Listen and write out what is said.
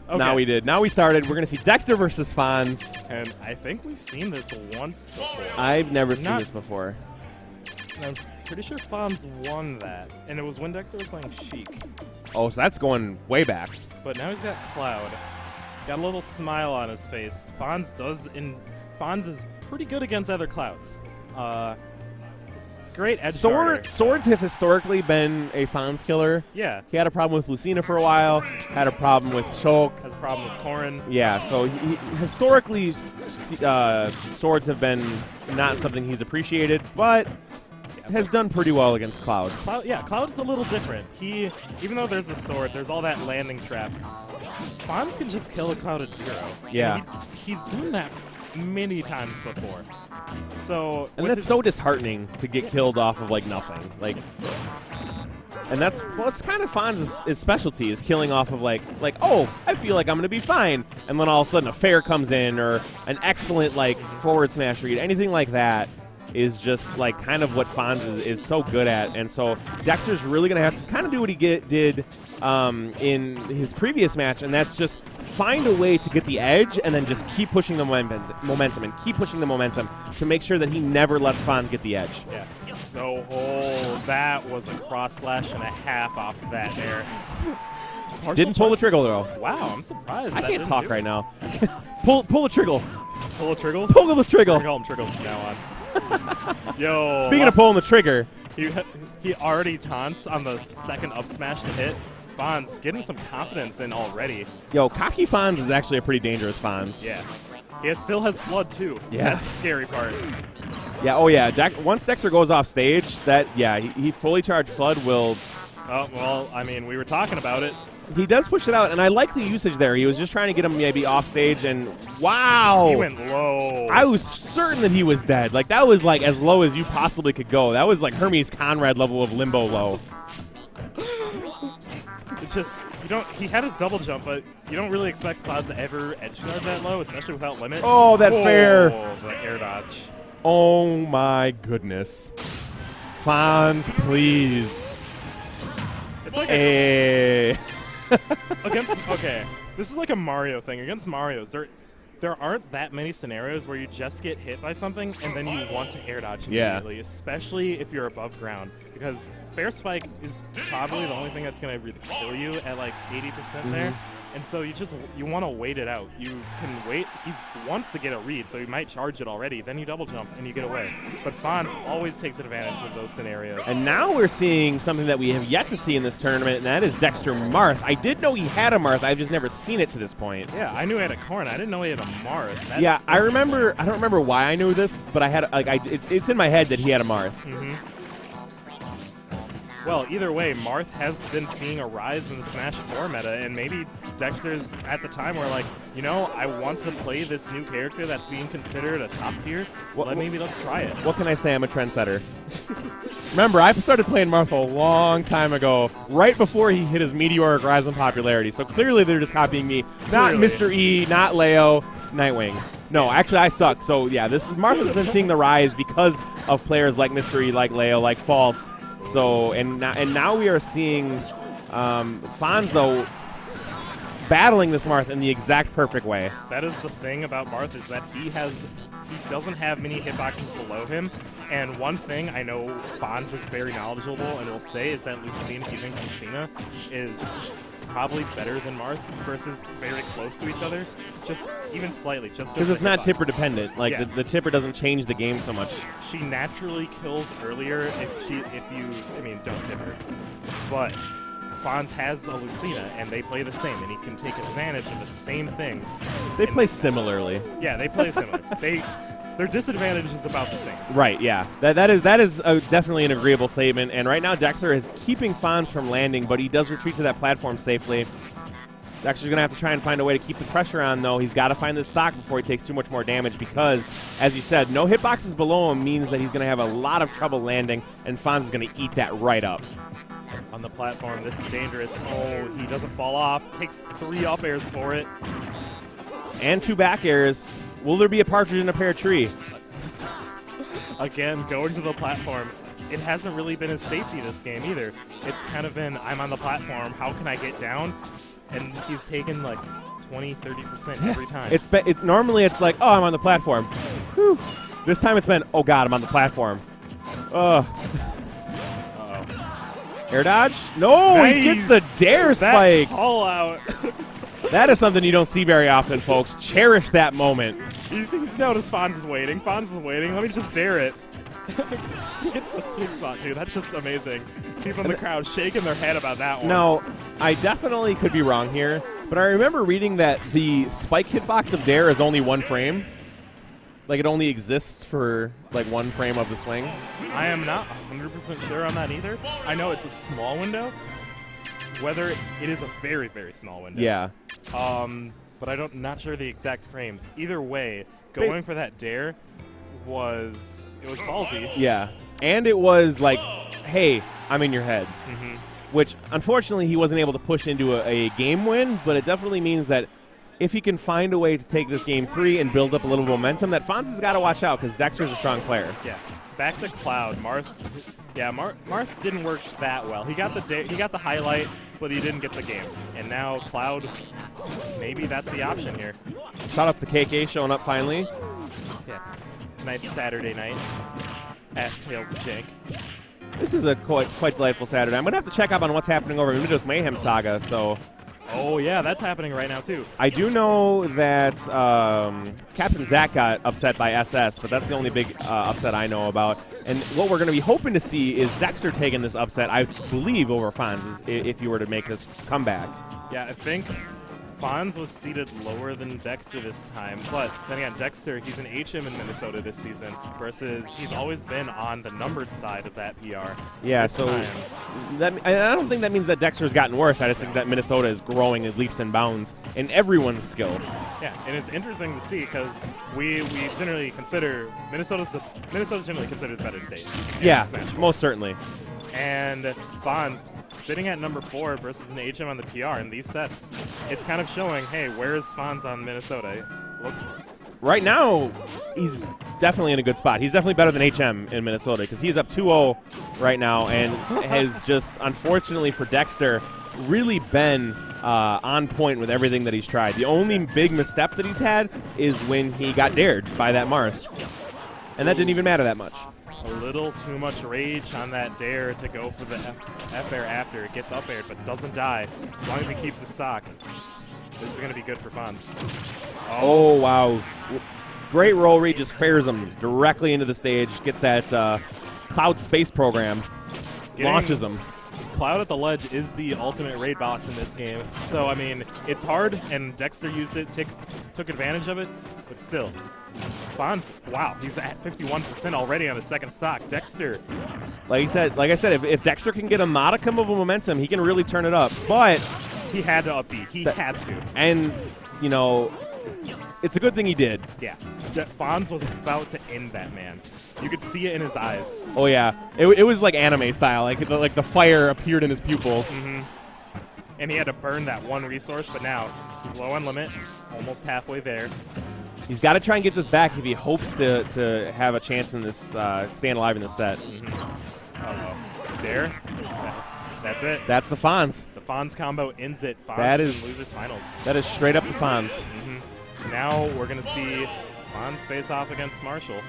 Okay. Now we did. Now we started. We're going to see Dexter versus Fons. And I think we've seen this once before. I've never seen this before. I'm pretty sure Fons won that. And it was when Dexter was playing Sheik. Oh, so that's going way back. But now he's got Cloud. Got a little smile on his face. Fons is pretty good against other Clouds. Great edge guarder. Swords have historically been a Fons killer. Yeah. He had a problem with Lucina for a while. Had a problem with Shulk. Has a problem with Corrin. Yeah, so historically, swords have been not something he's appreciated, but has done pretty well against Cloud. Cloud's a little different. Even though there's a sword, there's all that landing traps. Fons can just kill a Cloud at 0. Yeah. He's done that many times before. So and that's so disheartening to get killed off of like nothing. Like, and that's kind of Fons' specialty is killing off of like oh, I feel like I'm gonna be fine, and then all of a sudden a fair comes in or an excellent like forward smash read, anything like that is just like kind of what Fons is so good at. And so Dexter's really gonna have to kind of do what he did in his previous match, and that's just find a way to get the edge and then just keep pushing the momentum and keep pushing the momentum to make sure that he never lets Fons get the edge. Yeah. So, that was a cross slash and a half off that there. Didn't pull the trigger though. Wow, I'm surprised. I can't talk right now. pull the trigger. Pull a trigger? Pull the trigger. I call him Triggle from now on. Yo. Speaking of pulling the trigger. He already taunts on the second up smash to hit. Fons getting some confidence in already. Yo, cocky Fons is actually a pretty dangerous Fons. Yeah. He still has Flood, too. Yeah. That's the scary part. Yeah, oh yeah. Once Dexter goes off stage, he fully charged Flood will... Oh, well, I mean, we were talking about it. He does push it out, and I like the usage there. He was just trying to get him maybe off stage, and wow! He went low. I was certain that he was dead. Like, that was like as low as you possibly could go. That was like Hermes Conrad level of limbo low. It's just, he had his double jump, but you don't really expect Clouds to ever edge guard that low, especially without limit. Oh, that fair. Oh, the air dodge. Oh my goodness. Fons, please. It's like okay, this is like a Mario thing. Against Marios, there aren't that many scenarios where you just get hit by something and then you want to air dodge immediately, especially if you're above ground. Because fair spike is probably the only thing that's going to really kill you at like 80% there. And so you want to wait it out. You can wait. He wants to get a read, so he might charge it already. Then you double jump and you get away. But Fons always takes advantage of those scenarios. And now we're seeing something that we have yet to see in this tournament, and that is Dexter Marth. I did know he had a Marth. I've just never seen it to this point. Yeah, I knew he had a Corrin. I didn't know he had a Marth. Yeah, I remember. I don't remember why I knew this, but I had it's in my head that he had a Marth. Well, either way, Marth has been seeing a rise in the Smash 4 meta, and maybe Dexter's at the time where, like, you know, I want to play this new character that's being considered a top tier. Maybe let's try it. What can I say? I'm a trendsetter. Remember, I started playing Marth a long time ago, right before he hit his meteoric rise in popularity. So clearly they're just copying me. Not Mr. E, not Leo, Nightwing. No, actually I suck. So yeah, Marth has been seeing the rise because of players like Mr. E, like Leo, like False. So and now we are seeing Fons though battling this Marth in the exact perfect way. That is the thing about Marth is that he doesn't have many hitboxes below him. And one thing I know Fons is very knowledgeable and will say is that Lucina, he thinks Lucina is probably better than Marth versus very close to each other, just even slightly, just because it's not tipper dependent. Like the tipper doesn't change the game so much. She naturally kills earlier if you don't tipper, but Fons has a Lucina and they play the same, and he can take advantage of the same things. They play similarly. Yeah, they play similar. Their disadvantage is about the same. Right, yeah. That is definitely an agreeable statement. And right now Dexter is keeping Fons from landing, but he does retreat to that platform safely. Dexter's going to have to try and find a way to keep the pressure on, though. He's got to find this stock before he takes too much more damage because, as you said, no hitboxes below him means that he's going to have a lot of trouble landing, and Fons is going to eat that right up. On the platform, this is dangerous. Oh, he doesn't fall off. Takes 3 up airs for it. And 2 back airs. Will there be a partridge in a pear tree? Again, going to the platform. It hasn't really been his safety this game either. It's kind of been, I'm on the platform, how can I get down? And he's taken like 20-30% every time. Normally it's like, oh, I'm on the platform. Whew. This time it's been, oh god, I'm on the platform. Ugh. Air dodge? No, nice. He gets the dare spike. All out. That is something you don't see very often, folks. Cherish that moment. He's noticed Fons is waiting. Fons is waiting. Let me just dare it. He gets a sweet spot, too. That's just amazing. People in the crowd shaking their head about that one. Now, I definitely could be wrong here, but I remember reading that the spike hitbox of dare is only 1 frame. Like, it only exists for, like, 1 frame of the swing. I am not 100% sure on that either. I know it's a small window. Whether it is a very, very small window. Yeah. But not sure the exact frames. Either way, going for that dare was ballsy. Yeah. And it was like, hey, I'm in your head. Mm-hmm. Which, unfortunately, he wasn't able to push into a game win, but it definitely means that if he can find a way to take this game 3 and build up a little momentum, that Fons has got to watch out because Dexter's a strong player. Yeah. Back to Cloud. Marth didn't work that well. He got the highlight, but he didn't get the game. And now Cloud, maybe that's the option here. Shout out to KK showing up finally. Yeah. Nice Saturday night at Tales of Jank. This is a quite delightful Saturday. I'm going to have to check up on what's happening over in Midwest Mayhem Saga, so... Oh, yeah, that's happening right now, too. I do know that Captain Zach got upset by SS, but that's the only big upset I know about. And what we're going to be hoping to see is Dexter taking this upset, I believe, over Fons, if you were to make this comeback. Yeah, I think Fons was seated lower than Dexter this time, but then again, Dexter, he's an HM in Minnesota this season, versus he's always been on the numbered side of that PR. Yeah, so I don't think that means that Dexter's gotten worse. I just think that Minnesota is growing in leaps and bounds in everyone's skill. Yeah, and it's interesting to see because we generally consider Minnesota's generally considered the better state. Yeah, most certainly. And Fons sitting at number 4 versus an HM on the PR in these sets. It's kind of showing, hey, where's Fons on Minnesota? Right now, he's definitely in a good spot. He's definitely better than HM in Minnesota because he's up 2-0 right now and has just, unfortunately for Dexter, really been on point with everything that he's tried. The only big misstep that he's had is when he got dared by that Marth. And that didn't even matter that much. A little too much rage on that dare to go for the F air after. It gets up aired, but doesn't die. As long as he keeps his stock. This is going to be good for Fons. Oh, wow. Great roll read, just fairs him directly into the stage. Gets that Cloud Space program. Launches him. Cloud at the ledge is the ultimate raid boss in this game. So, I mean, it's hard, and Dexter used it, took advantage of it, but still. Fons, wow, he's at 51% already on his second stock. Dexter. Like I said, if Dexter can get a modicum of a momentum, he can really turn it up. But he had to upbeat. He had to. And, you know, it's a good thing he did. Yeah. Fons was about to end that man. You could see it in his eyes. Oh, yeah. It was like anime style. Like the fire appeared in his pupils. Mm-hmm. And he had to burn that one resource, but now he's low on limit, almost halfway there. He's got to try and get this back if he hopes to have a chance in this, staying alive in this set. Mm-hmm. Uh-oh. Dare? That's it. That's the Fons. The Fons combo ends it. Fons that is losers finals. That is straight up the Fons. Mm-hmm. Now we're going to see Fons face off against Marshall.